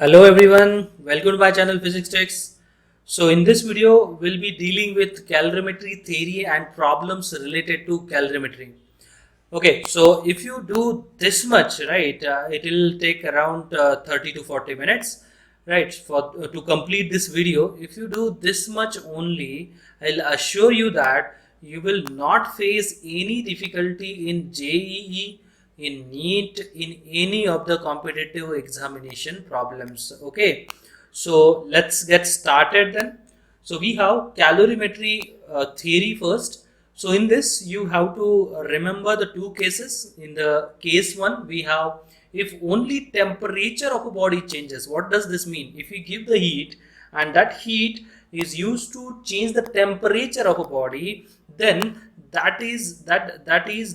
Hello everyone, welcome to my channel Physics Techs. So in this video, we'll be dealing with calorimetry theory and problems related to calorimetry. Okay, so if you do this much, right, it will take around 30 to 40 minutes, right, for to complete this video. If you do this much only, I'll assure you that you will not face any difficulty in JEE, in NEET, in any of the competitive examination problems. Okay, so let's get started then. So we have calorimetry theory first. So in this, you have to remember the two cases. In the case one, we have if only temperature of a body changes. What does this mean? If we give the heat and that heat is used to change the temperature of a body, then that is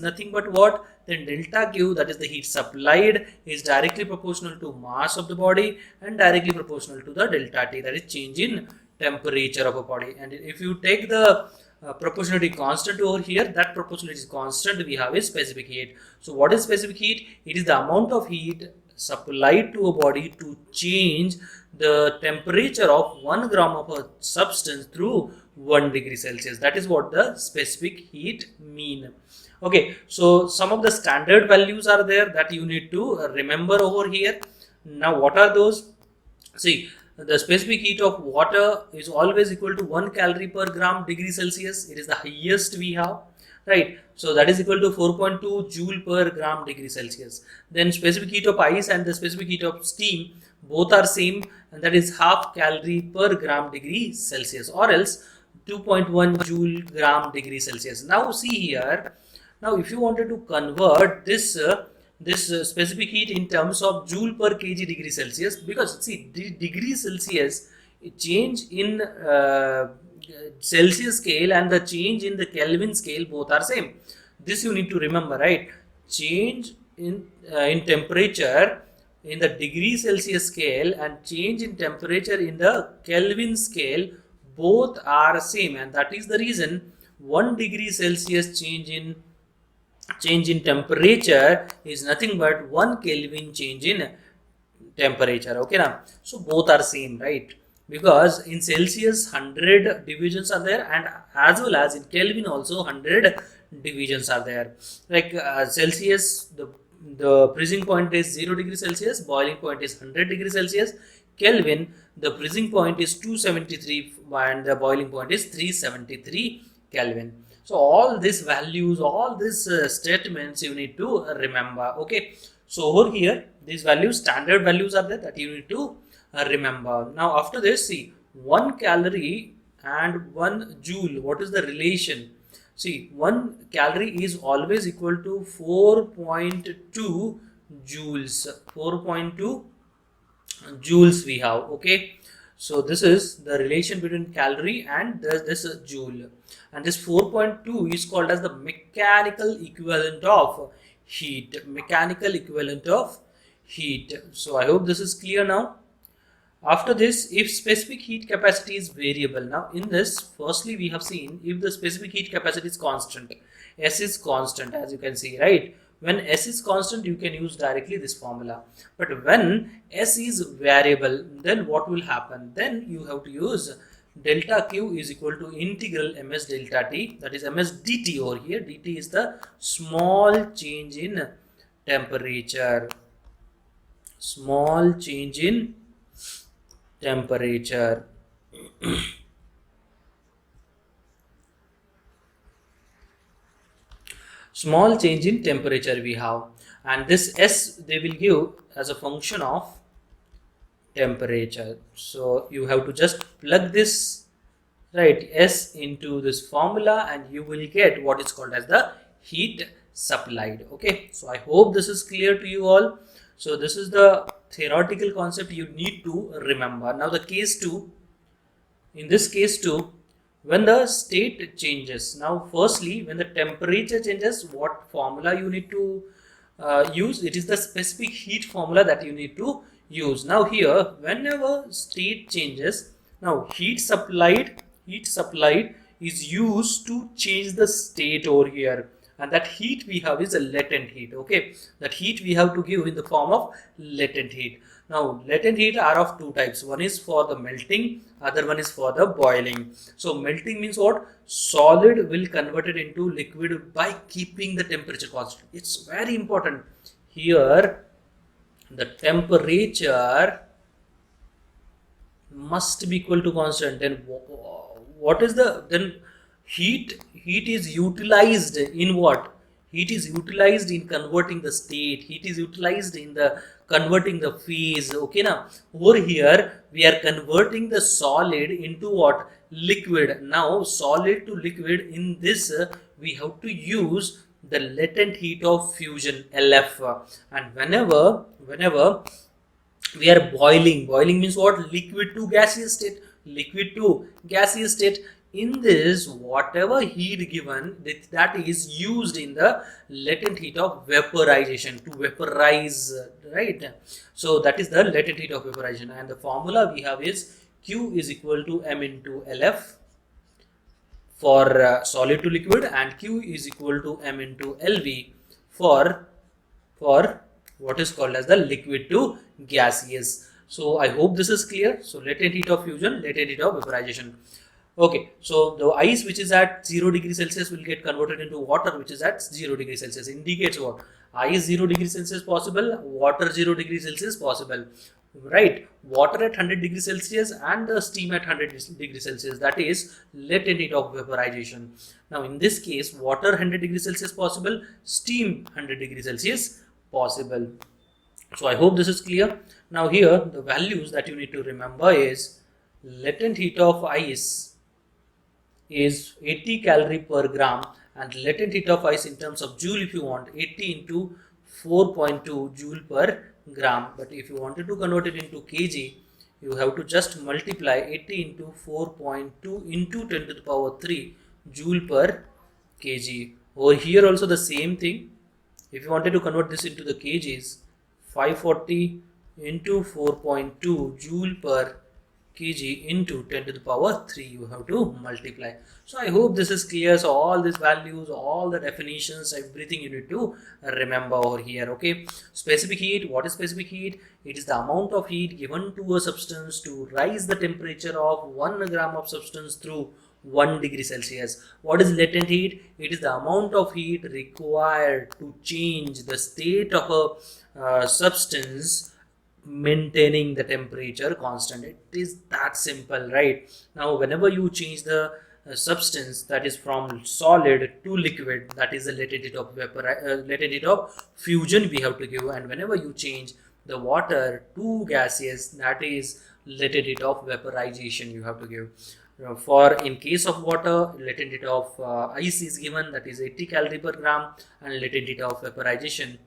nothing but what? Then delta Q, that is the heat supplied, is directly proportional to mass of the body and directly proportional to the delta T, that is change in temperature of a body. And if you take the proportionality constant over here, that proportionality constant we have is specific heat. So what is specific heat? It is the amount of heat supplied to a body to change the temperature of 1 gram of a substance through 1 degree Celsius. That is what the specific heat mean. Okay, so some of the standard values are there that you need to remember over here. Now what are those? See, the specific heat of water is always equal to 1 calorie per gram degree Celsius. It is the highest we have, right? So that is equal to 4.2 joule per gram degree Celsius. Then specific heat of ice and the specific heat of steam, both are same, and that is half calorie per gram degree Celsius, or else 2.1 joule gram degree Celsius. Now see here. Now if you wanted to convert this specific heat in terms of joule per kg degree Celsius, because see the degree Celsius change in Celsius scale and the change in the Kelvin scale both are same. This you need to remember, right? Change in temperature in the degree Celsius scale and change in temperature in the Kelvin scale both are same, and that is the reason 1 degree Celsius change in temperature is nothing but 1 Kelvin change in temperature. Okay now, so both are same, right? Because in Celsius 100 divisions are there, and as well as in Kelvin also 100 divisions are there. Like Celsius, the freezing point is 0 degree Celsius, boiling point is 100 degree Celsius. Kelvin, the freezing point is 273 and the boiling point is 373 Kelvin. So all these values, all these statements you need to remember. Okay, so over here these values, standard values are there that you need to remember. Now after this, see 1 calorie and 1 joule, what is the relation? See, 1 calorie is always equal to 4.2 joules. 4.2 joules we have. Okay, so this is the relation between calorie and this joule, and this 4.2 is called as the mechanical equivalent of heat. Mechanical equivalent of heat. So I hope this is clear now. After this, if specific heat capacity is variable, now in this, firstly we have seen if the specific heat capacity is constant, S is constant, as you can see, right? When S is constant, you can use directly this formula. But when S is variable, then what will happen? Then you have to use delta Q is equal to integral ms delta T, that is ms dt over here. Dt is the small change in temperature. Small change in temperature. Small change in temperature we have, and this S they will give as a function of temperature. So you have to just plug this, right, S into this formula and you will get what is called as the heat supplied. Okay, so I hope this is clear to you all. So this is the theoretical concept you need to remember. Now the case 2, in this case 2, when the state changes, now firstly when the temperature changes, what formula you need to use? It is the specific heat formula that you need to use. Now here, whenever state changes, now heat supplied is used to change the state over here, and that heat we have is a latent heat. Okay, that heat we have to give in the form of latent heat. Now latent heat are of two types. One is for the melting, other one is for the boiling. So melting means what? Solid will convert it into liquid by keeping the temperature constant. It's very important. Here the temperature must be equal to constant. Then what is the then heat is utilized in what? Heat is utilized in converting the state. Heat is utilized in the converting the phase. Okay, now over here we are converting the solid into what? Liquid. Now solid to liquid, in this we have to use the latent heat of fusion, LF. And whenever we are boiling means what? Liquid to gaseous state. Liquid to gaseous state. In this, whatever heat given, that is used in the latent heat of vaporization, to vaporize, right? So that is the latent heat of vaporization, and the formula we have is Q is equal to M into LF for solid to liquid, and Q is equal to M into LV for what is called as the liquid to gaseous. So I hope this is clear. So latent heat of fusion, latent heat of vaporization. Okay, so the ice which is at 0 degree Celsius will get converted into water which is at 0 degree Celsius. Indicates what? Ice 0 degree Celsius possible, water 0 degree Celsius possible, right? Water at 100 degree Celsius and the steam at 100 degree Celsius, that is latent heat of vaporization. Now in this case, water 100 degree Celsius possible, steam 100 degree Celsius possible. So I hope this is clear. Now here the values that you need to remember is latent heat of ice is 80 calorie per gram, and latent heat of ice in terms of joule, if you want, 80 into 4.2 joule per gram. But if you wanted to convert it into kg, you have to just multiply 80 into 4.2 into 10 to the power 3 joule per kg. Over here also the same thing. If you wanted to convert this into the kgs, 540 into 4.2 joule per kg into 10 to the power 3, you have to multiply. So I hope this is clear. So all these values, all the definitions, everything you need to remember over here. Okay, specific heat. What is specific heat? It is the amount of heat given to a substance to rise the temperature of 1 gram of substance through 1 degree Celsius. What is latent heat? It is the amount of heat required to change the state of a substance maintaining the temperature constant. It is that simple, right? Now whenever you change the substance, that is from solid to liquid, that is the latent heat of latent heat of fusion we have to give. And whenever you change the water to gaseous, that is latent heat of vaporization you have to give. For in case of water, latent heat of ice is given, that is 80 calorie per gram, and latent heat of vaporization,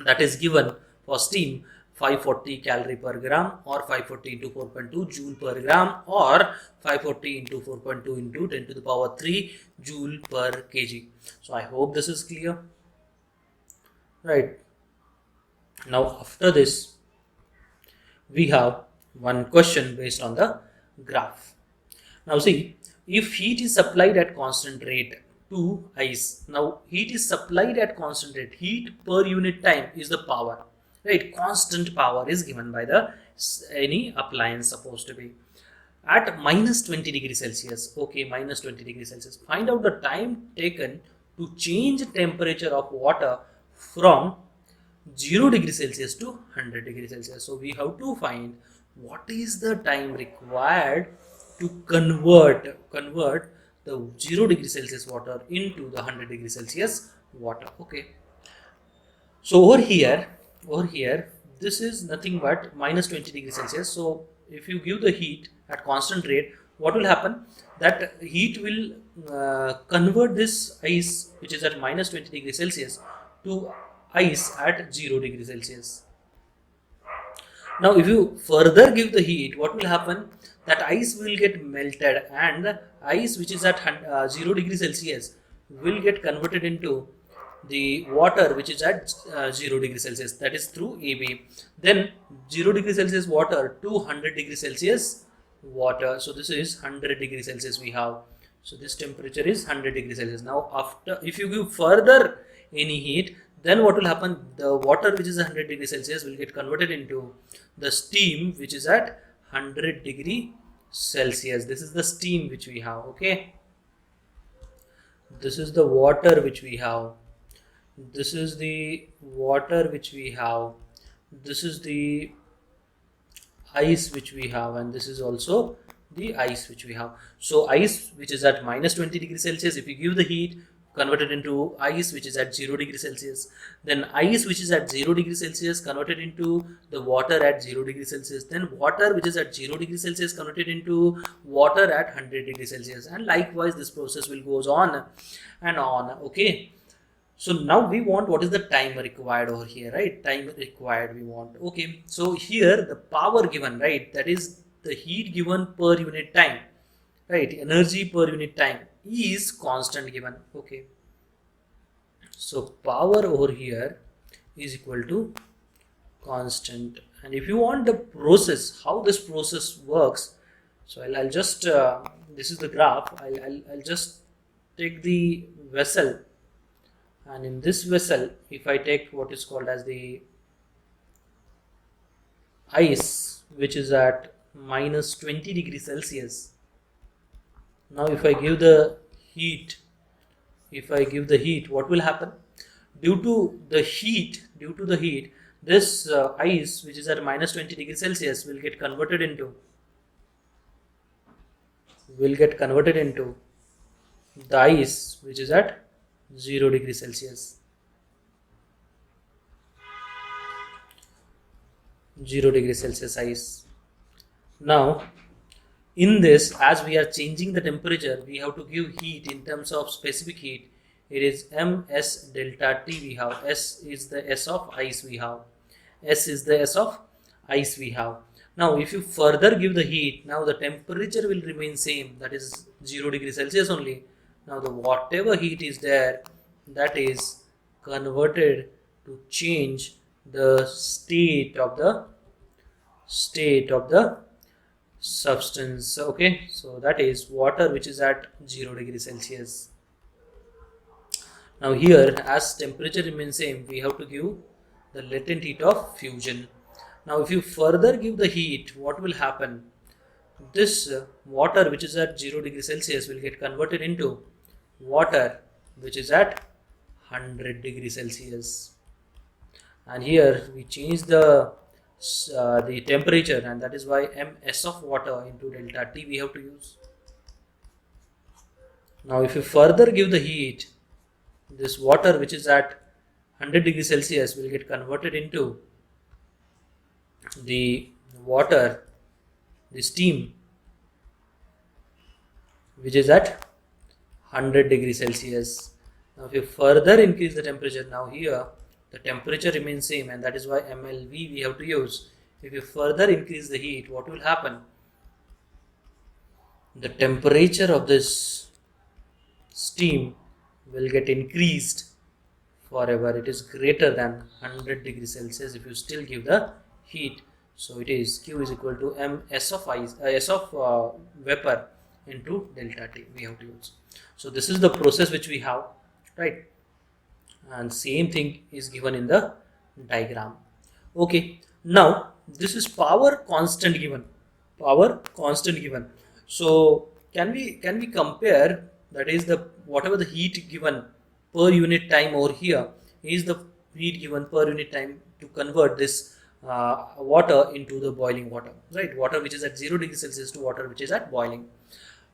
that is given for steam, 540 calorie per gram, or 540 into 4.2 joule per gram, or 540 into 4.2 into 10 to the power 3 joule per kg. So I hope this is clear, right? Now after this, we have one question based on the graph. Now see, if heat is supplied at constant rate to ice, now heat is supplied at constant rate, heat per unit time is the power, right? Constant power is given by the any appliance supposed to be at minus 20 degrees Celsius. Okay, minus 20 degrees Celsius. Find out the time taken to change temperature of water from 0 degrees Celsius to 100 degrees Celsius. So we have to find what is the time required to convert the 0 degrees Celsius water into the 100 degrees Celsius water. Okay, so over here this is nothing but minus 20 degrees Celsius. So if you give the heat at constant rate, what will happen? That heat will convert this ice which is at minus 20 degrees Celsius to ice at 0 degrees Celsius. Now if you further give the heat, what will happen? That ice will get melted, and ice which is at 0 degrees Celsius will get converted into the water which is at 0 degrees Celsius, that is through AB. Then 0 degrees Celsius water to 100 degrees Celsius water. So this is 100 degrees Celsius we have. So this temperature is 100 degrees Celsius. Now after, if you give further any heat, then what will happen? The water which is 100 degree Celsius will get converted into the steam which is at 100 degree Celsius. This is the steam which we have. Okay, this is the water which we have. This is the water which we have. This is the ice which we have, and this is also the ice which we have. So ice which is at minus 20 degrees Celsius, if you give the heat, converted into ice which is at 0 degrees Celsius, then ice which is at 0 degrees Celsius converted into the water at 0 degrees Celsius, then water which is at 0 degrees Celsius converted into water at 100 degrees Celsius, and likewise this process will goes on and on. Okay, so now we want what is the time required over here, right? Time required we want. Okay, so here the power given, right, that is the heat given per unit time, right, energy per unit time is constant given. Okay, so power over here is equal to constant. And if you want the process, how this process works, so I'll just this is the graph. I'll just take the vessel, and in this vessel if I take what is called as the ice which is at minus 20 degrees Celsius. Now if I give the heat, what will happen? Due to the heat, this ice which is at minus 20 degrees Celsius will get converted into the ice which is at 0 degrees Celsius. 0 degrees Celsius ice. Now in this, as we are changing the temperature, we have to give heat in terms of specific heat. It is ms delta T we have. S is the S of ice we have. S is the S of ice we have. Now if you further give the heat, now the temperature will remain same, that is 0 degrees Celsius only. Now the whatever heat is there, that is converted to change the state of the substance. Okay, so that is water which is at 0 degrees Celsius. Now here, as temperature remains same, we have to give the latent heat of fusion. Now if you further give the heat, what will happen? This water which is at 0 degrees Celsius will get converted into water which is at 100 degrees Celsius. And here we change the temperature, and that is why ms of water into delta T we have to use. Now if you further give the heat, this water which is at 100 degrees Celsius will get converted into the steam which is at 100 degrees Celsius. Now if you further increase the temperature, now here the temperature remains same, and that is why MLV we have to use. If you further increase the heat, what will happen? The temperature of this steam will get increased forever. It is greater than 100 degrees Celsius if you still give the heat. So it is Q is equal to S of vapor into delta T we have to use. So this is the process which we have, right? And same thing is given in the diagram. Okay, now this is power constant given. So can we compare, that is the whatever the heat given per unit time over here is the heat given per unit time to convert this water into the boiling water, right? Water which is at 0 degrees Celsius to water which is at boiling.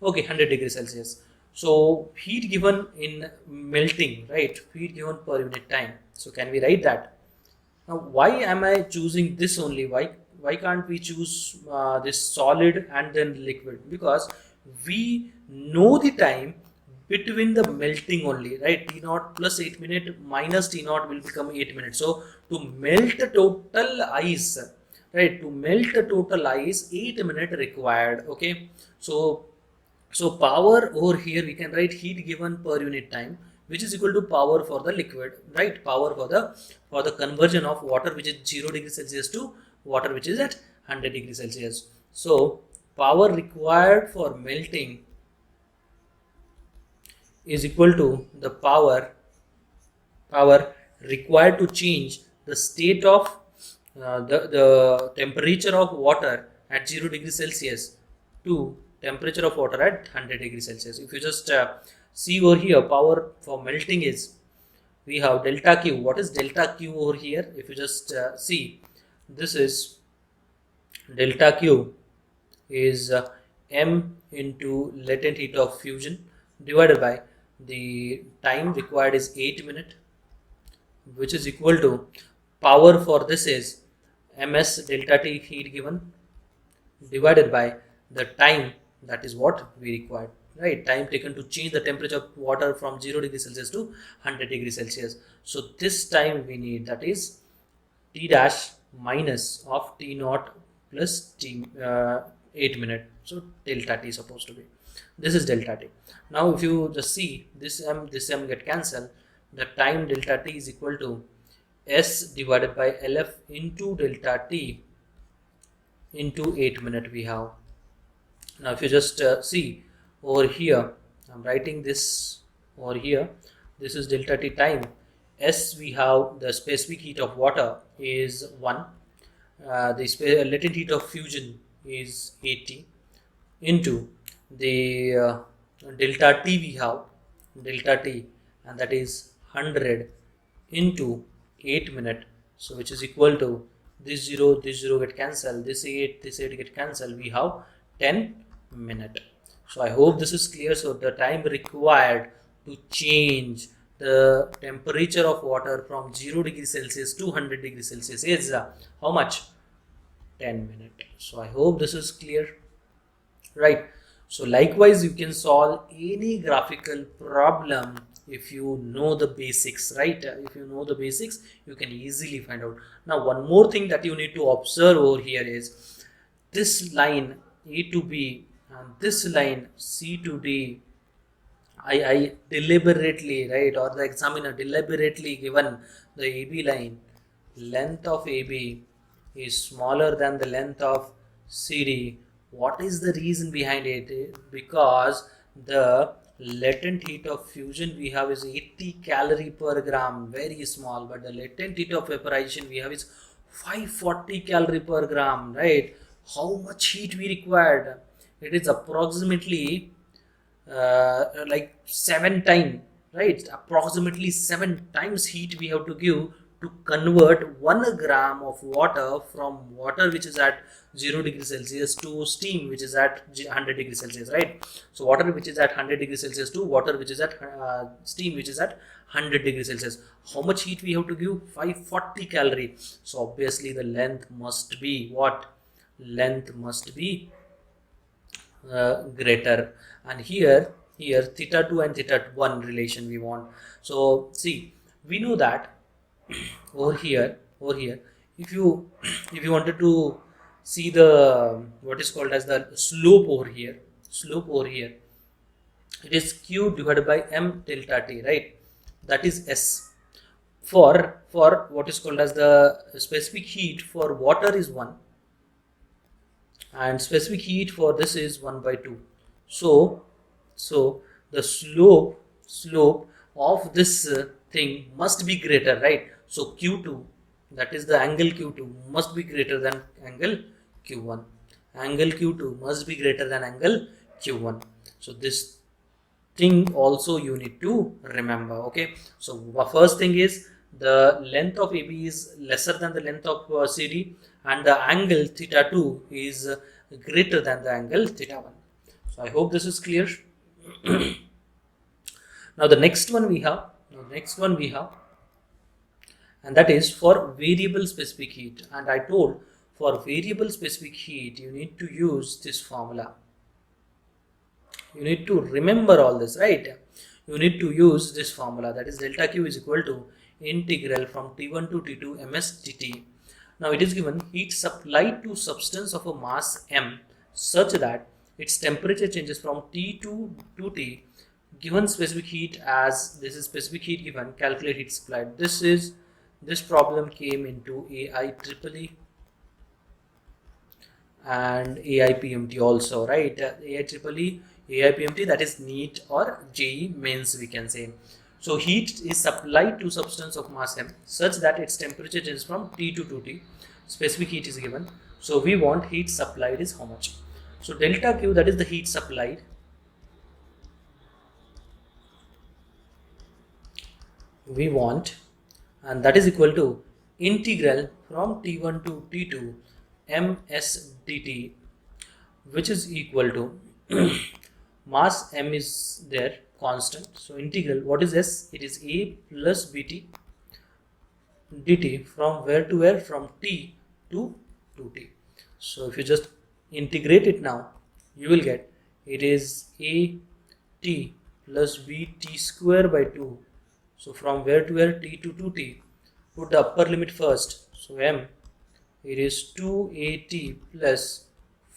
Okay, 100 degrees Celsius. So heat given in melting, right? Heat given per unit time. So can we write that? Now why am I choosing this only? Why can't we choose this solid and then liquid? Because we know the time between the melting only, right? T0 plus 8 minutes minus T0 will become 8 minutes. So to melt the total ice, right? To melt the total ice, 8 minutes required. Okay, so power over here we can write heat given per unit time, which is equal to power for the liquid, right? Power for the conversion of water which is 0 degrees Celsius to water which is at 100 degrees Celsius. So power required for melting is equal to the power required to change the state of the temperature of water at 0 degrees Celsius to temperature of water at 100 degrees Celsius. If you just see over here, power for melting is, we have delta Q. What is delta Q over here? If you just see, this is delta Q is M into latent heat of fusion divided by the time required is 8 minutes, which is equal to power for this is ms delta T heat given divided by the time, that is what we required, right? Time taken to change the temperature of water from 0 degrees Celsius to 100 degrees Celsius. So this time we need, that is T dash minus of T naught plus T 8 minutes. So delta T is supposed to be. This is delta T. Now if you just see this M get cancelled, the time delta T is equal to S divided by LF into delta T into 8 minutes we have. Now if you just see over here, I'm writing this over here, this is delta T time. S, we have the specific heat of water is 1, the latent heat of fusion is 80 into the delta T, we have delta T, and that is 100 into 8 minutes, so which is equal to this 0 get cancelled, this 8 get cancelled, we have 10 minutes. So I hope this is clear. So the time required to change the temperature of water from 0 degrees Celsius to 100 degrees Celsius is how much? 10 minutes. So I hope this is clear, right? So likewise, you can solve any graphical problem if you know the basics, right? If you know the basics, you can easily find out. Now one more thing that you need to observe over here is this line A to B and this line C to D. I deliberately, right, or the examiner deliberately given the AB line, length of AB is smaller than the length of CD. What is the reason behind it? Because the latent heat of fusion we have is 80 calorie per gram, very small, but the latent heat of vaporization we have is 540 calorie per gram, right? How much heat we required? It is approximately like 7 times, right? Approximately 7 times heat we have to give to convert 1 gram of water from water which is at 0 degrees Celsius to steam which is at 100 degrees Celsius, right? So water which is at 100 degrees Celsius to water which is at steam which is at 100 degrees Celsius. How much heat we have to give? 540 calorie. So obviously the length must be what? Length must be greater. And here theta 2 and theta 1 relation we want. So see, we know that over here if you wanted to see the what is called as the slope over here, it is Q divided by M delta T, right? That is S. For what is called as the specific heat for water is 1 and specific heat for this is 1 by 2. So the slope of this thing must be greater, right? So Q2, that is the angle Q2 must be greater than angle Q1. Angle Q2 must be greater than angle Q1. So this thing also you need to remember, okay? So first thing is the length of AB is lesser than the length of CD and the angle theta 2 is greater than the angle theta 1. So I hope this is clear. Now the next one we have, and that is for variable specific heat. And I told for variable specific heat you need to use this formula. You need to remember all this, right? You need to use this formula, that is delta Q is equal to integral from T1 to T2 ms dt. Now it is given heat supplied to substance of a mass m such that its temperature changes from T2 to T. Given specific heat as this is specific heat given, calculate heat supplied. This problem came into AIEEE and AIPMT also, right? AIEEE, AIPMT, that is NEET or JEE mains we can say. So heat is supplied to substance of mass m such that its temperature changes from T to 2T. Specific heat is given. So we want heat supplied is how much? So delta Q, that is the heat supplied, we want, and that is equal to integral from T1 to T2 ms dt, which is equal to mass m is there constant. So integral, what is s? It is a plus bt dt from where to where? From t to 2t. So if you just integrate it now, you will get it is a t plus bt square by 2. So from where to where? T to 2t. Put the upper limit first. So m, it is 2at plus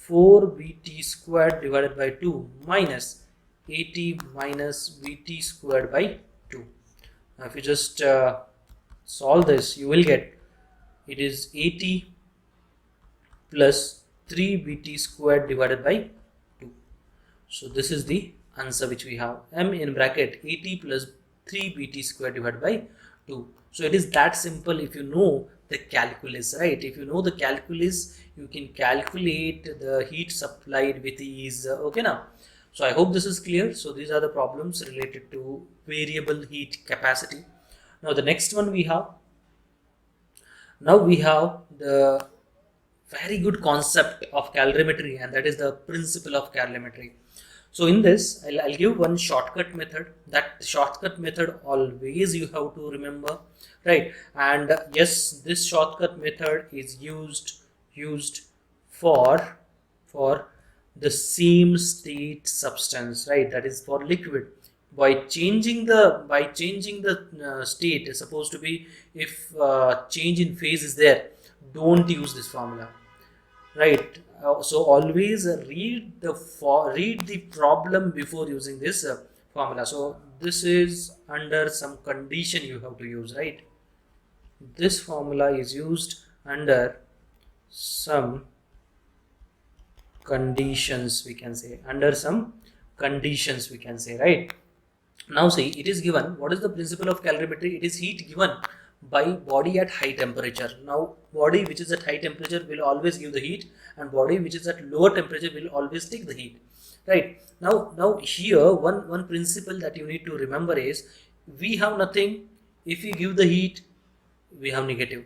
4bt squared divided by 2 minus at minus bt squared by 2. Now if you just solve this, you will get it is at plus 3bt squared divided by 2. So this is the answer which we have, m in bracket at plus 3bt squared divided by 2. So it is that simple. If you know the calculus, right? If you know the calculus, you can calculate the heat supplied with ease. Okay now. So I hope this is clear. So these are the problems related to variable heat capacity. Now the next one we have. Now we have the very good concept of calorimetry, and that is the principle of calorimetry. So in this, I'll give one shortcut method. That shortcut method always you have to remember, right? And yes, this shortcut method is used for the same state substance, right? That is for liquid. By changing the state is supposed to be, if change in phase is there, don't use this formula, right? So always read the problem before using this formula. So this is under some condition you have to use, right? This formula is used under some conditions, we can say, right? Now see, it is given, what is the principle of calorimetry? It is heat given by body at high temperature. Now body which is at high temperature will always give the heat, and body which is at lower temperature will always take the heat, right? Now here one principle that you need to remember is, we have nothing. If we give the heat, we have negative.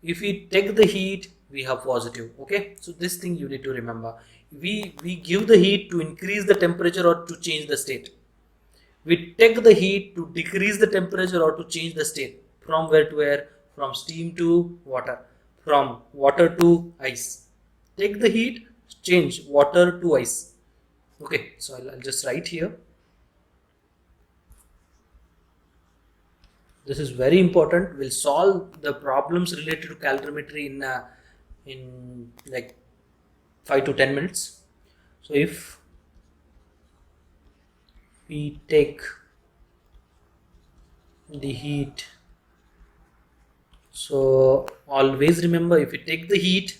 If we take the heat, we have positive. Okay, so this thing you need to remember. We give the heat to increase the temperature or to change the state. We take the heat to decrease the temperature or to change the state. From where to where? From steam to water, from water to ice. Take the heat, change water to ice. Okay, so I'll just write here. This is very important. We'll solve the problems related to calorimetry in like 5 to 10 minutes. So if we take the heat, so always remember, if we take the heat,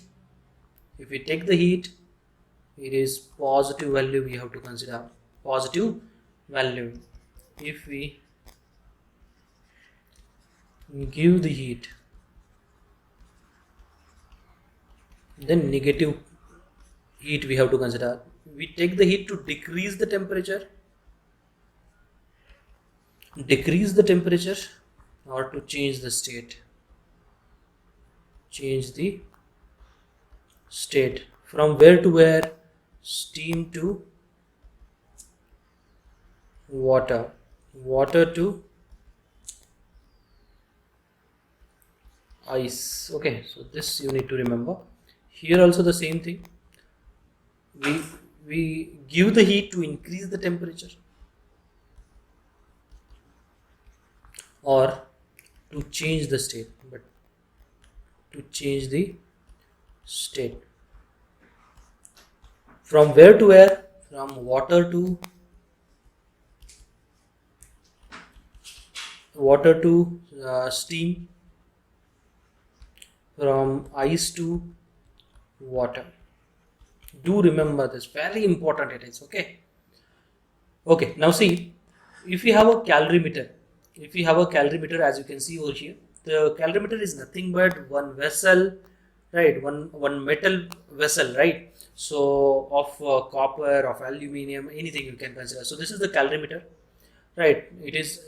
it is positive value we have to consider, positive value. If we give the heat, then negative heat we have to consider. We take the heat to decrease the temperature, or to change the state, from where to where? Steam to water to ice. Okay, so this you need to remember. Here also the same thing. We give the heat to increase the temperature or to change the state, but to change the state. From where to where? From water to steam, from ice to water. Do remember this, very important it is. Okay, now see, if we have a calorimeter, if we have a calorimeter, as you can see over here, the calorimeter is nothing but one vessel, right? One metal vessel, right? So of copper, of aluminium, anything you can consider. So this is the calorimeter, right? It is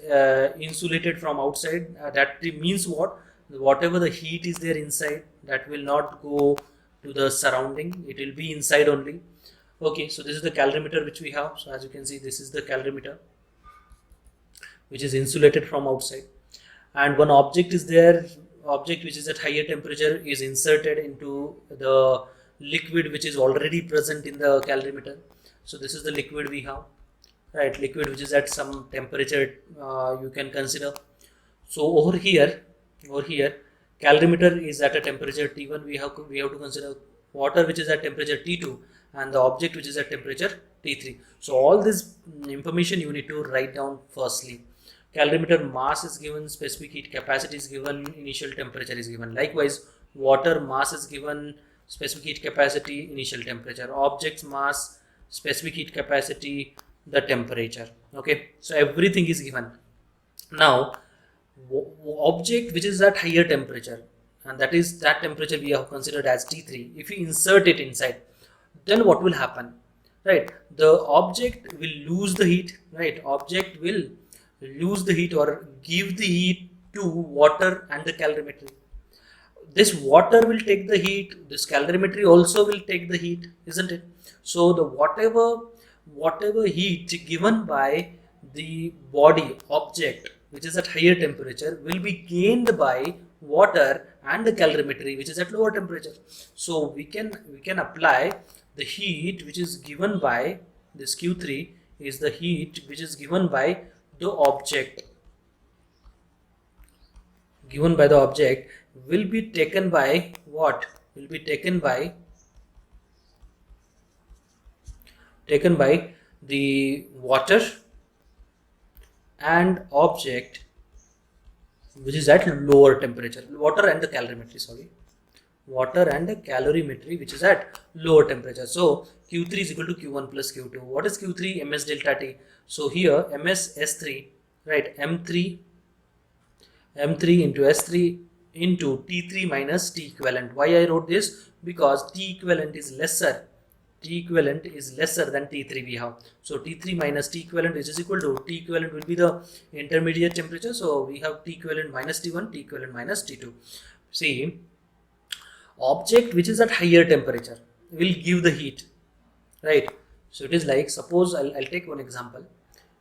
insulated from outside. That means what? Whatever the heat is there inside, that will not go to the surrounding. It will be inside only. Okay, so this is the calorimeter which we have. So as you can see, this is the calorimeter which is insulated from outside, and one object is there, object which is at higher temperature is inserted into the liquid which is already present in the calorimeter. So this is the liquid we have, right? Liquid which is at some temperature, you can consider. So over here calorimeter is at a temperature T1. We have to consider water which is at temperature T2, and the object which is at temperature T3. So all this information you need to write down firstly. Calorimeter mass is given, specific heat capacity is given, initial temperature is given. Likewise, water mass is given, specific heat capacity, initial temperature. Object's mass, specific heat capacity, the temperature. Okay, so everything is given. Now, object which is at higher temperature, and that temperature we have considered as T3. If we insert it inside, then what will happen? Right, the object will lose the heat. Right, object will lose the heat or give the heat to water and the calorimetry. This water will take the heat, this calorimetry also will take the heat, isn't it? So the whatever heat given by the body object which is at higher temperature will be gained by water and the calorimetry which is at lower temperature. So we can apply the heat which is given by this Q3 is the heat which is given by the object will be taken by what? Will be taken by the water and object which is at lower temperature. Water and the calorimetry, water and the calorimetry which is at lower temperature. So Q3 is equal to Q1 plus Q2. What is Q3? Ms delta T. So here Ms S3, right? M3 into S3 into T3 minus T equivalent. Why I wrote this? Because T equivalent is lesser. T equivalent is lesser than T3 we have. So T3 minus T equivalent which is equal to T equivalent will be the intermediate temperature. So we have T equivalent minus T1, T equivalent minus T2. See, object which is at higher temperature will give the heat, right? So it is like, suppose I'll take one example.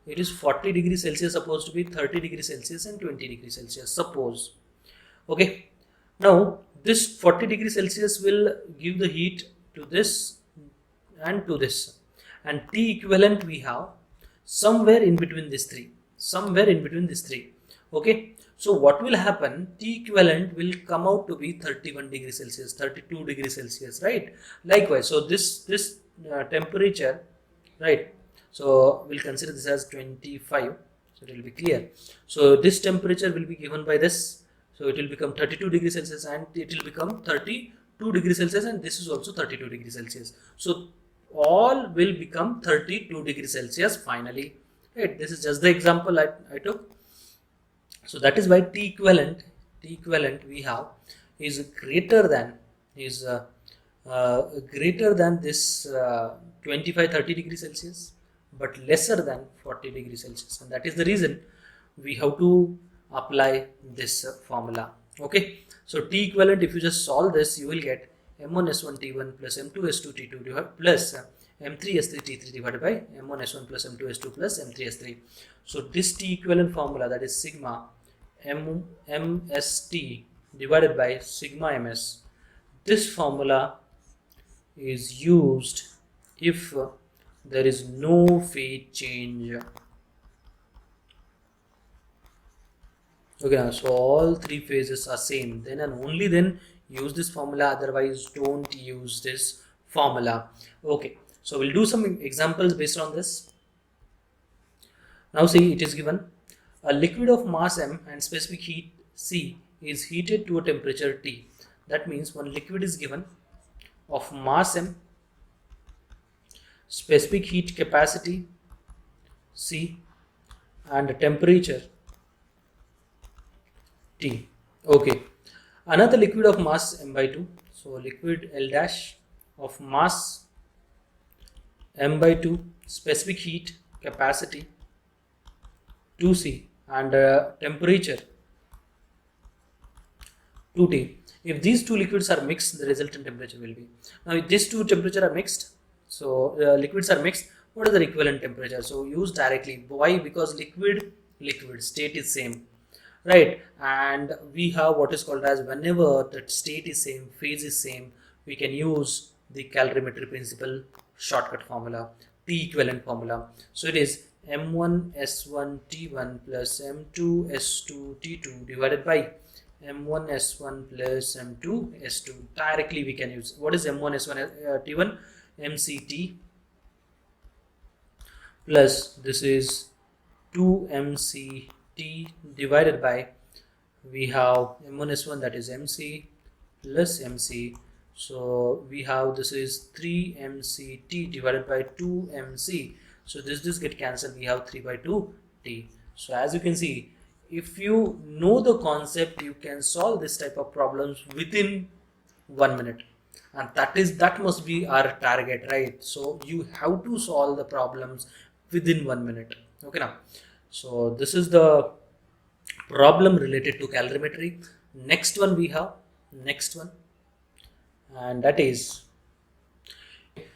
It is 40 degrees Celsius supposed to be 30 degrees Celsius and 20 degrees Celsius, suppose. Okay, now this 40 degrees Celsius will give the heat to this and to this, and T equivalent we have somewhere in between these three, okay. So what will happen? T equivalent will come out to be 31 degrees Celsius, 32 degrees Celsius, right? Likewise, so this temperature, right? So we'll consider this as 25, so it will be clear. So this temperature will be given by this, so it will become 32 degrees Celsius and it will become 32 degrees Celsius, and this is also 32 degrees Celsius. So all will become 32 degrees Celsius finally, right? This is just the example I took. So that is why T equivalent we have is greater than this 25-30 degrees Celsius, but lesser than 40 degrees Celsius, and that is the reason we have to apply this formula. Okay, so T equivalent, if you just solve this, you will get M1S1 T1 plus M2S2 T2 plus M3S3 T3 divided by M1S1 plus M2S2 plus M3S3. So this T equivalent formula, that is sigma MST divided by sigma MS, this formula is used if there is no phase change. Okay, so all three phases are same, then and only then use this formula, otherwise don't use this formula. Okay, so we'll do some examples based on this. Now see, it is given a liquid of mass M and specific heat C is heated to a temperature T. That means one liquid is given of mass M, specific heat capacity C, and temperature T. Okay. Another liquid of mass m by 2. So liquid L dash of mass m by 2, specific heat capacity 2C, and temperature 2T. If these two liquids are mixed, the resultant temperature will be. Now, if these two temperatures are mixed, so liquids are mixed, what is the equivalent temperature? So use directly. Why? Because liquid state is same, right? And we have what is called as, whenever that state is same, phase is same, we can use the calorimetry principle shortcut formula, T equivalent formula. So it is M1 S1 T1 plus M2 S2 T2 divided by M1 S1 plus M2 S2. Directly we can use. What is M1 S1 T1? MCT plus this is 2MCT divided by, we have M1 S1, that is MC plus MC. So we have, this is 3MCT divided by 2MC. So this get cancelled. We have 3 by 2 T. So as you can see, if you know the concept, you can solve this type of problems within 1 minute, and that must be our target, right? So you have to solve the problems within 1 minute. Okay, now, so this is the problem related to calorimetry. Next one we have, next one, and that is,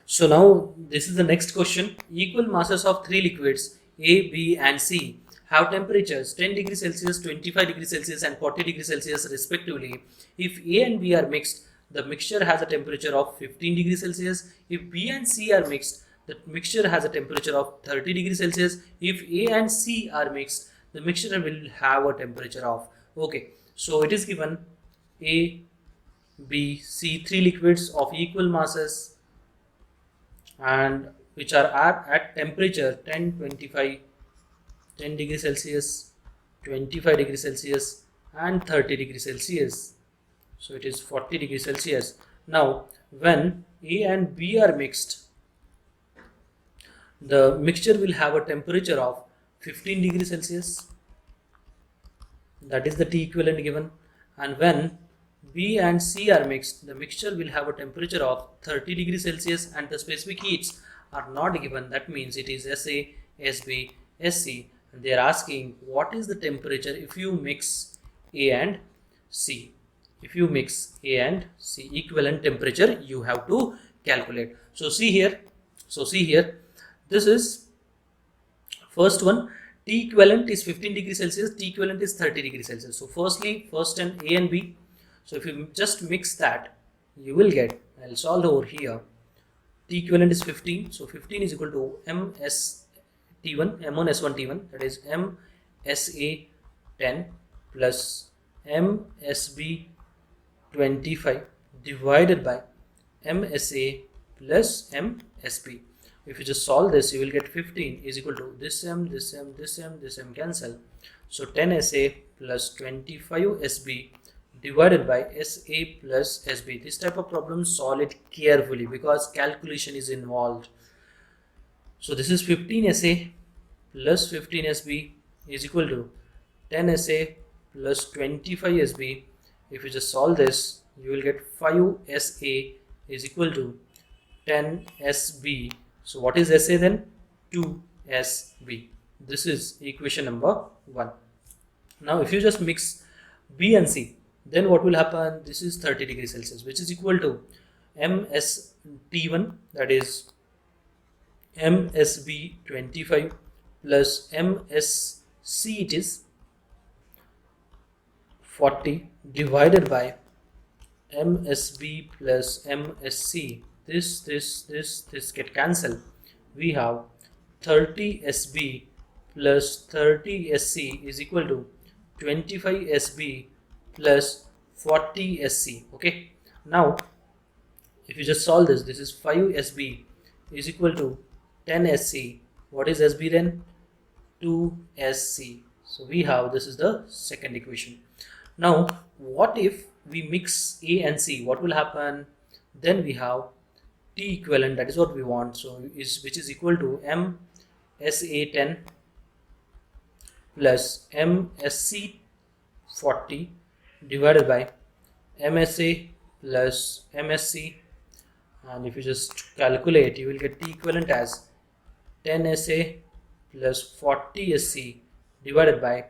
so now this is the next question. Equal masses of three liquids A, B and C have temperatures 10 degrees Celsius, 25 degrees Celsius and 40 degrees Celsius respectively. If A and B are mixed, the mixture has a temperature of 15 degrees Celsius. If B and C are mixed, the mixture has a temperature of 30 degrees Celsius. If A and C are mixed, the mixture will have a temperature of, okay, so it is given A, B, C, three liquids of equal masses and which are at temperature 10 degrees Celsius, 25 degrees Celsius and 30 degrees Celsius. So it is 40 degrees Celsius. Now when A and B are mixed, the mixture will have a temperature of 15 degrees Celsius. That is the T equivalent given. And when B and C are mixed, the mixture will have a temperature of 30 degrees Celsius and the specific heats are not given. That means it is SA, SB, SC. And they are asking what is the temperature if you mix A and C. If you mix A and C, equivalent temperature you have to calculate. So see here, this is first one. T equivalent is 15 degrees Celsius, T equivalent is 30 degrees Celsius. So first and A and B. So if you just mix that, you will get, I'll solve over here. T equivalent is 15. So 15 is equal to M1 S1 T1, that is MSA 10 plus MSB 25 divided by MSA plus MSB. If you just solve this, you will get 15 is equal to this M cancel. So 10 SA plus 25 SB divided by SA plus SB. This type of problem, solve it carefully because calculation is involved. So this is 15 SA plus 15 SB is equal to 10 SA plus 25 SB. If you just solve this, you will get 5 SA is equal to 10 SB. So what is SA then? 2 SB. This is equation number 1. Now if you just mix B and C, then what will happen? This is 30 degrees Celsius, which is equal to MST1, that is MSB 25 plus MSC, it is 40 divided by MSB plus MSC. This get cancelled. We have 30 SB plus 30 SC is equal to 25 SB plus 40 SC. Okay, now if you just solve this, this is 5 SB is equal to 10 SC. What is SB then? 2 SC. So we have, this is the second equation. Now what if we mix A and C? What will happen? Then we have T equivalent, that is what we want. So which is equal to MSA 10 plus MSC 40 divided by MSA plus MSC, and if you just calculate, you will get T equivalent as 10 SA plus 40 SC divided by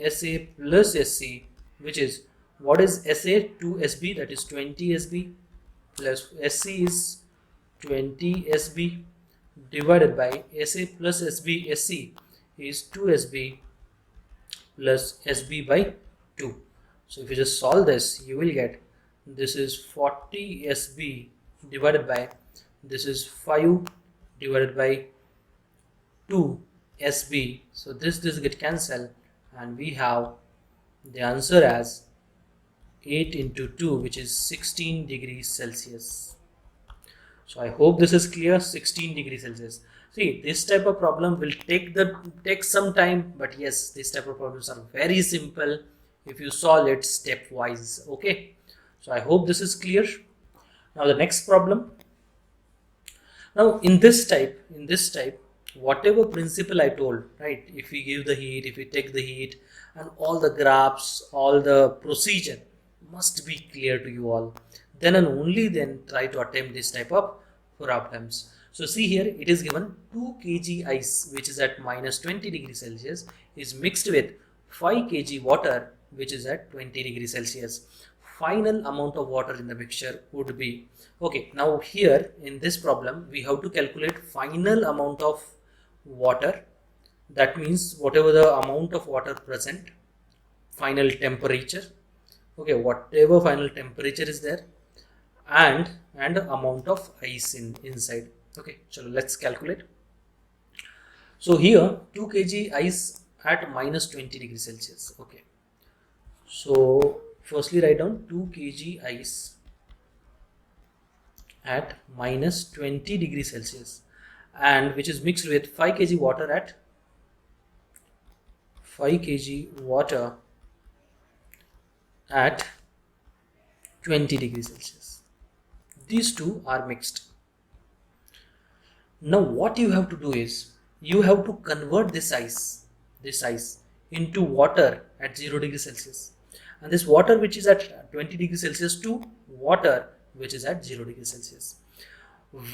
SA plus SC, which is, what is SA? 2 SB, that is 20 SB, plus SC is 20 SB divided by SA plus SB SC is 2 SB plus SB by 2. So if you just solve this, you will get, this is 40 SB divided by, this is 5 divided by 2 SB. So this get cancelled, and we have the answer as 8 into 2, which is 16 degrees Celsius. So I hope this is clear. 16 degrees Celsius. See, this type of problem will take some time, but yes, this type of problems are very simple if you solve it stepwise. Okay, so I hope this is clear. Now the next problem. Now in this type, whatever principle I told, right? If we give the heat, if we take the heat, and all the graphs, all the procedure must be clear to you all. Then and only then try to attempt this type of problems. So see here, it is given 2 kg ice, which is at minus 20 degrees Celsius, is mixed with 5 kg water, which is at 20 degrees Celsius. Final amount of water in the mixture would be, okay, now here in this problem, we have to calculate final amount of water. That means whatever the amount of water present, final temperature, okay, whatever final temperature is there, and amount of ice inside. Okay, so let's calculate. So here 2 kg ice at minus 20 degrees Celsius. Okay, so firstly write down 2 kg ice at minus 20 degrees Celsius, and which is mixed with 5 kg water at 5 kg water at 20 degrees Celsius. These two are mixed. Now what you have to do is, you have to convert this ice into water at 0 degrees Celsius, and this water which is at 20 degrees Celsius to water which is at 0 degrees Celsius.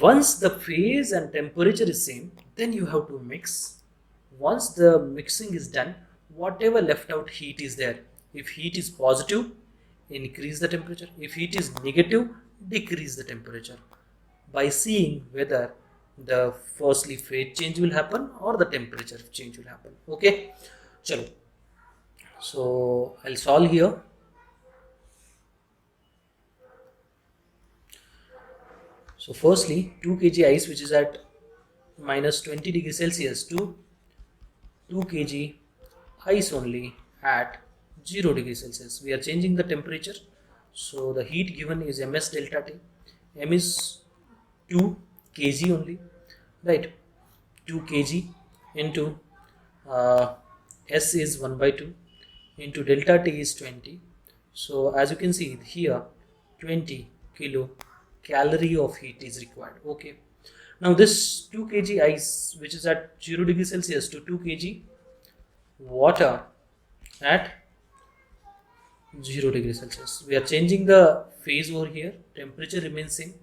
Once the phase and temperature is same, then you have to mix. Once the mixing is done, whatever left out heat is there, if heat is positive, increase the temperature. If heat is negative, decrease the temperature, by seeing whether the firstly phase change will happen or the temperature change will happen. Okay, chalo. So I'll solve here. So firstly 2 kg ice which is at minus 20 degrees Celsius to 2 kg ice only at 0 degrees Celsius. We are changing the temperature. So the heat given is ms delta T. M is 2 kg only, right? 2 kg into S is 1 by 2 into delta T is 20. So as you can see here, 20 kilo calorie of heat is required. Okay, now this 2 kg ice which is at 0 degrees Celsius to 2 kg water at 0 degrees Celsius. We are changing the phase over here. Temperature remains same.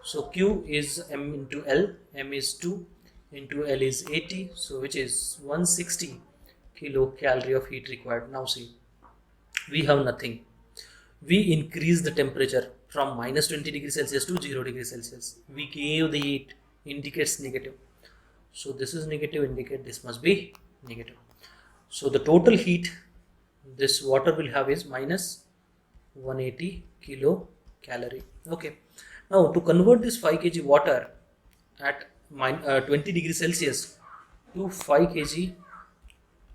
So Q is M into L. M is 2 into L is 80. So which is 160 kilocalorie of heat required. Now see, we have nothing. We increase the temperature from minus 20 degrees Celsius to 0 degrees Celsius. We gave the heat, indicates negative. So this is negative, indicate this must be negative. So the total heat this water will have is minus 180 kilocalorie. Okay, now to convert this 5 kg water at 20 degrees Celsius to 5 kg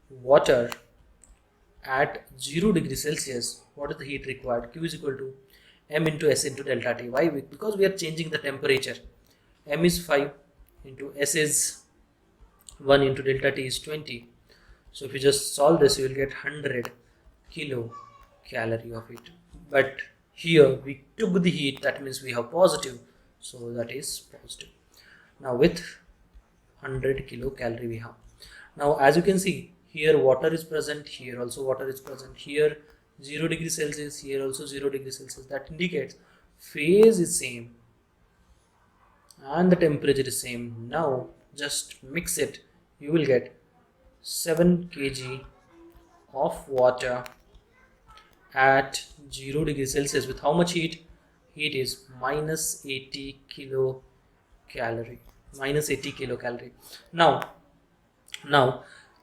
water at 0 degrees Celsius, what is the heat required? Q is equal to M into S into delta T. Why? Because we are changing the temperature. M is 5 into S is 1 into delta T is 20. So if you just solve this, you will get 100 kilocalorie of heat. But here we took the heat, that means we have positive, so that is positive. Now with 100 kilocalorie we have. Now as you can see, here water is present, here also water is present, here 0 degree Celsius, here also 0 degree Celsius. That indicates phase is same and the temperature is same. Now just mix it, you will get 7 kg of water at 0 degree Celsius with how much heat? Heat is minus 80 kilocalorie. Minus 80 kilocalorie. Now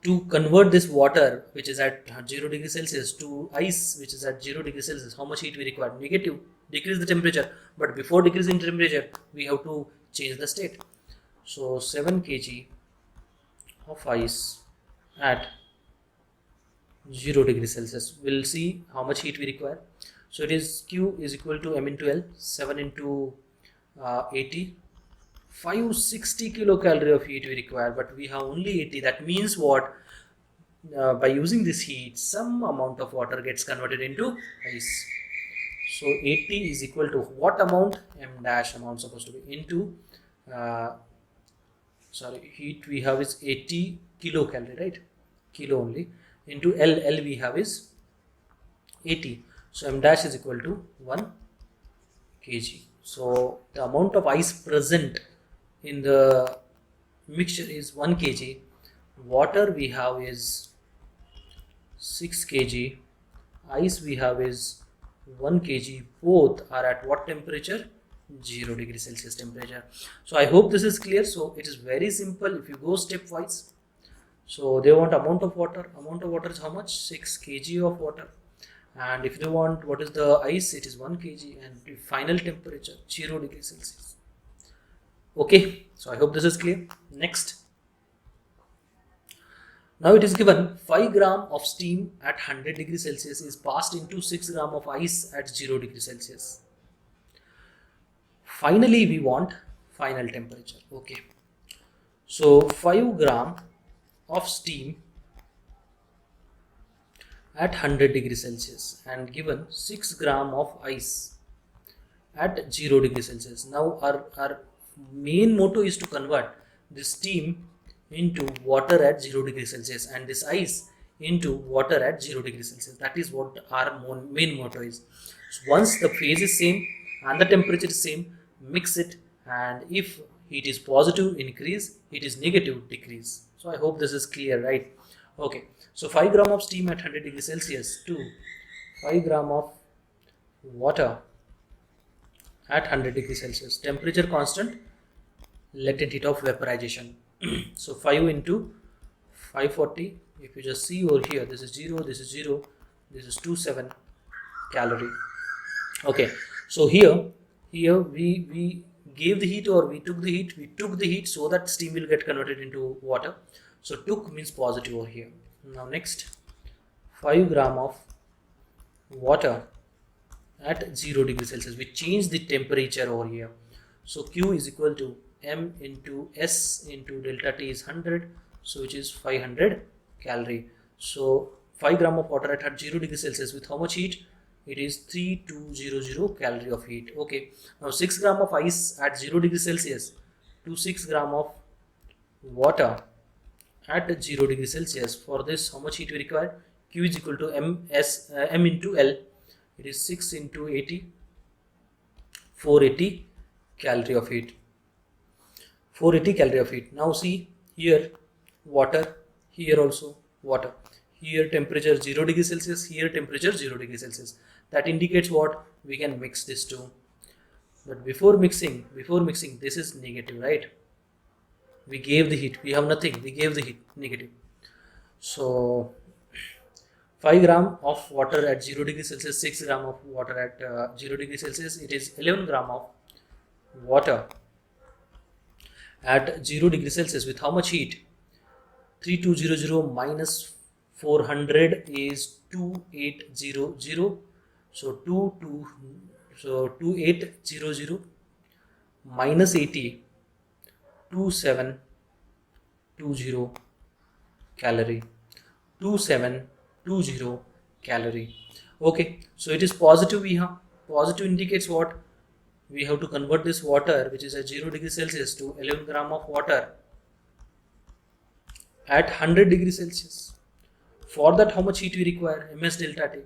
to convert this water which is at 0 degree Celsius to ice which is at 0 degree Celsius, how much heat we require? Negative. Decrease the temperature, but before decreasing temperature we have to change the state. So 7 kg of ice at 0 degree Celsius. We'll see how much heat we require. So it is Q is equal to M into L, 7 into 80, 560 kilocalorie of heat we require, but we have only 80. That means what? By using this heat, some amount of water gets converted into ice. So 80 is equal to what amount? M dash amount supposed to be into heat we have is 80 kilocalorie, right? Kilo only. Into L we have is 80. So M dash is equal to 1 kg. So the amount of ice present in the mixture is 1 kg. Water we have is 6 kg. Ice we have is 1 kg. Both are at what temperature? 0 degree Celsius temperature. So I hope this is clear. So it is very simple if you go stepwise. So they want amount of water. Amount of water is how much? 6 kg of water. And if they want what is the ice, it is 1 kg, and the final temperature 0 degree Celsius. Okay, so I hope this is clear. Next. Now it is given 5 gram of steam at 100 degree Celsius is passed into 6 gram of ice at 0 degree Celsius. Finally, we want final temperature. Okay. So 5 gram of steam at 100 degree Celsius and given 6 gram of ice at 0 degree Celsius. Now our main motto is to convert this steam into water at 0 degree Celsius and this ice into water at 0 degree Celsius. That is what our main motto is. So once the phase is same and the temperature is same, mix it, and if heat is positive, increase, heat is negative, decrease. So I hope this is clear, right? Okay, so 5 gram of steam at 100 degree Celsius to 5 gram of water at 100 degree Celsius. Temperature constant, latent heat of vaporization. So 5 into 540, if you just see over here, this is 0, this is 0, this is 27 calorie. Okay, so here we gave the heat, or we took the heat so that steam will get converted into water. So took means positive over here. Now next, 5 gram of water at 0 degree Celsius. We change the temperature over here. So Q is equal to M into S into delta T is 100, so which is 500 calorie. So 5 gram of water at 0 degree Celsius with how much heat? It is 3200 calorie of heat. Okay. Now 6 gram of ice at 0 degree Celsius to 6 gram of water at 0 degree Celsius. For this, how much heat we require? Q is equal to M into L. It is 6 into 80, 480 calorie of heat. 480 calorie of heat. Now see here water, here also water. Here temperature 0 degree Celsius, here temperature 0 degree Celsius. That indicates what? We can mix this two. But before mixing, this is negative, right? We gave the heat, we have nothing, we gave the heat, negative. So 5 gram of water at 0 degree Celsius, 6 gram of water at 0 degree Celsius, it is 11 gram of water at 0 degree Celsius with how much heat? 3200 minus 400 is 2800. So 2800 minus 80, 2720 calorie. 2720 calorie. Okay, so it is positive. We have positive indicates what? We have to convert this water which is at 0 degree Celsius to 11 gram of water at 100 degree Celsius. For that, how much heat we require? Ms delta T.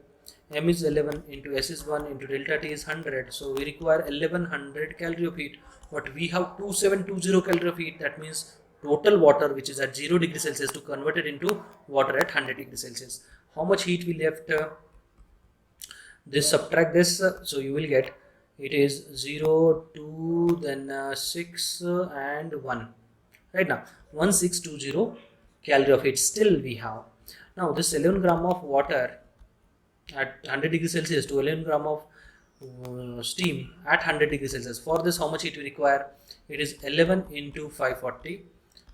M is 11 into S is 1 into delta T is 100. So we require 1100 calorie of heat, but we have 2720 calorie of heat. That means total water which is at 0 degree Celsius to convert it into water at 100 degree Celsius. How much heat we left? This subtract this, so you will get it is 0, 2, then 6 and 1. Right now 1620 calorie of heat still we have. Now this 11 gram of water at 100 degrees Celsius to 11 gram of steam at 100 degrees Celsius. For this, how much heat we require? It is 11 into 540,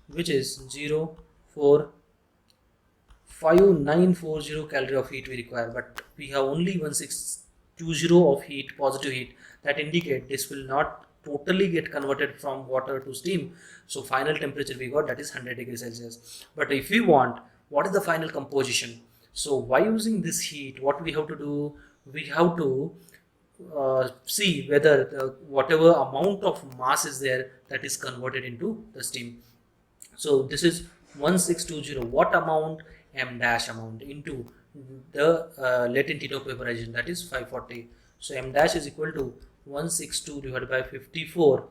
which is 0.5940 calorie of heat we require. But we have only 1620 of heat, positive heat. That indicate this will not totally get converted from water to steam. So final temperature we got, that is 100 degrees Celsius. But if we want, what is the final composition? So by using this heat, what we have to do? We have to see whether whatever amount of mass is there, that is converted into the steam. So this is 1620. What amount? M dash amount into the latent heat of vaporization, that is 540. So M dash is equal to 162 divided by 54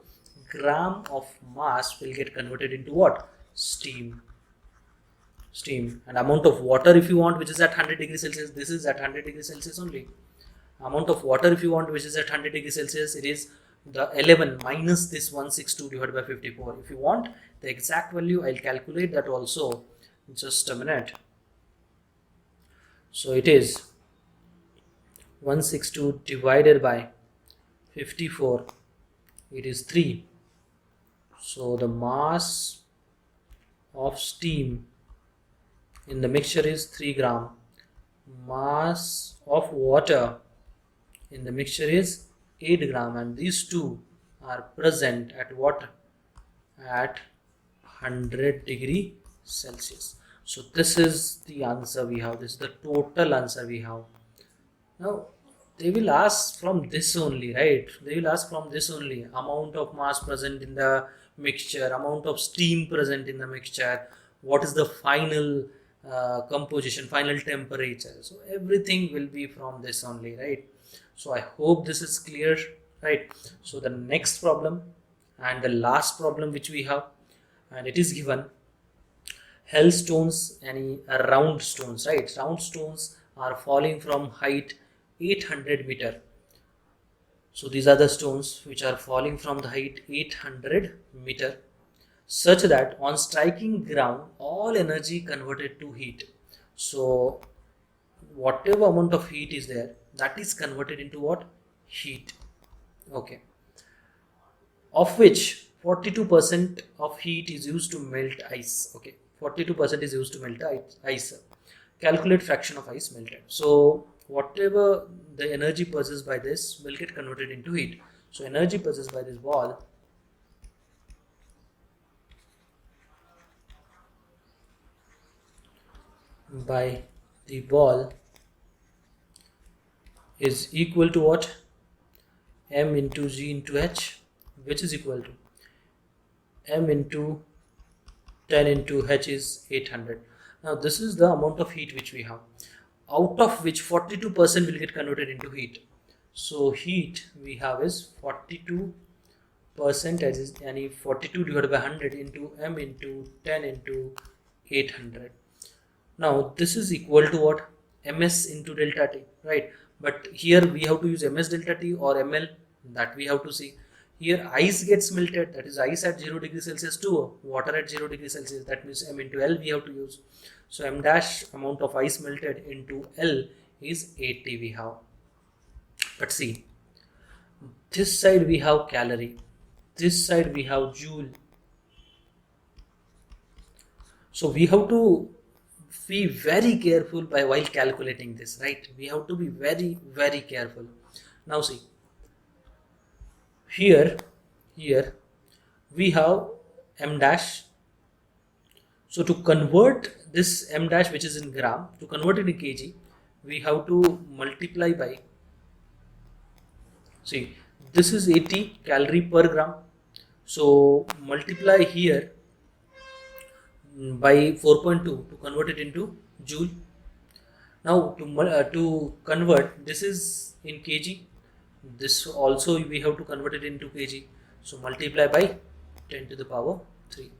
gram of mass will get converted into what? Steam. And amount of water if you want, which is at 100 degrees Celsius, this is at 100 degrees Celsius only. Amount of water if you want, which is at 100 degrees Celsius, it is the 11 minus this 162 divided by 54. If you want the exact value, I'll calculate that also. Just a minute. So it is 162 divided by 54, it is 3. So the mass of steam in the mixture is 3 gram. Mass of water in the mixture is 8 gram, and these two are present at what? At 100 degree Celsius. So this is the answer we have. This is the total answer we have. Now they will ask from this only, right? They will ask from this only: amount of mass present in the mixture, amount of steam present in the mixture, what is the final composition, final temperature. So everything will be from this only, right? So I hope this is clear, right? So the next problem and the last problem which we have, and it is given hailstones, any round stones, right? Round stones are falling from height 800 meter. So these are the stones which are falling from the height 800 meter, such that on striking ground all energy converted to heat. So whatever amount of heat is there, that is converted into what? Heat. Okay. Of which 42% of heat is used to melt ice. Okay, 42% is used to melt ice. Calculate fraction of ice melted. So whatever the energy possessed by this will get converted into heat. So energy possessed by this ball is equal to what? M into G into H, which is equal to M into 10 into H is 800. Now this is the amount of heat which we have, out of which 42% will get converted into heat. So heat we have is 42%, as is any 42 divided by 100 into M into 10 into 800. Now this is equal to what? Ms into delta T, right? But here we have to use Ms delta T or ml, that we have to see. Here ice gets melted, that is ice at 0 degree Celsius to water at 0 degree Celsius, that means M into L we have to use. So M dash amount of ice melted into L is 80 we have. But see, this side we have calorie, this side we have joule. So we have to be very careful while calculating this, right? We have to be very, very careful. Now see, here we have M dash. So to convert this M dash, which is in gram, to convert it in kg, we have to multiply by, see, this is 80 calorie per gram. So multiply here by 4.2 to convert it into joule. Now to convert, this is in kg, this also we have to convert it into kg, so multiply by 10 to the power 3.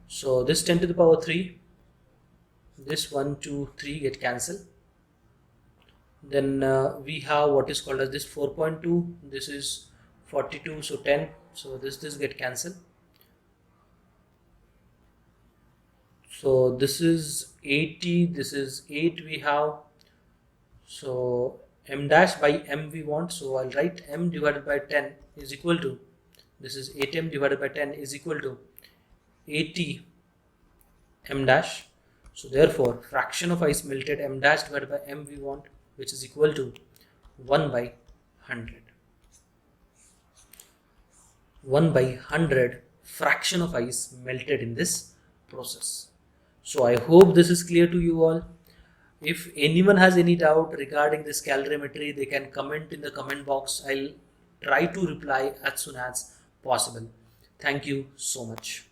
So this 10 to the power 3, this 1 2 3 get cancelled. Then we have what is called as this 4.2, this is 42, so 10, so this get cancelled. So this is 80, this is 8 we have, so m dash by m we want, so I'll write m divided by 10 is equal to, this is 8m divided by 10 is equal to 80 m dash. So therefore fraction of ice melted m dash divided by m we want, which is equal to 1 by 100. 1 by 100 fraction of ice melted in this process. So I hope this is clear to you all. If anyone has any doubt regarding this calorimetry, they can comment in the comment box. I'll try to reply as soon as possible. Thank you so much.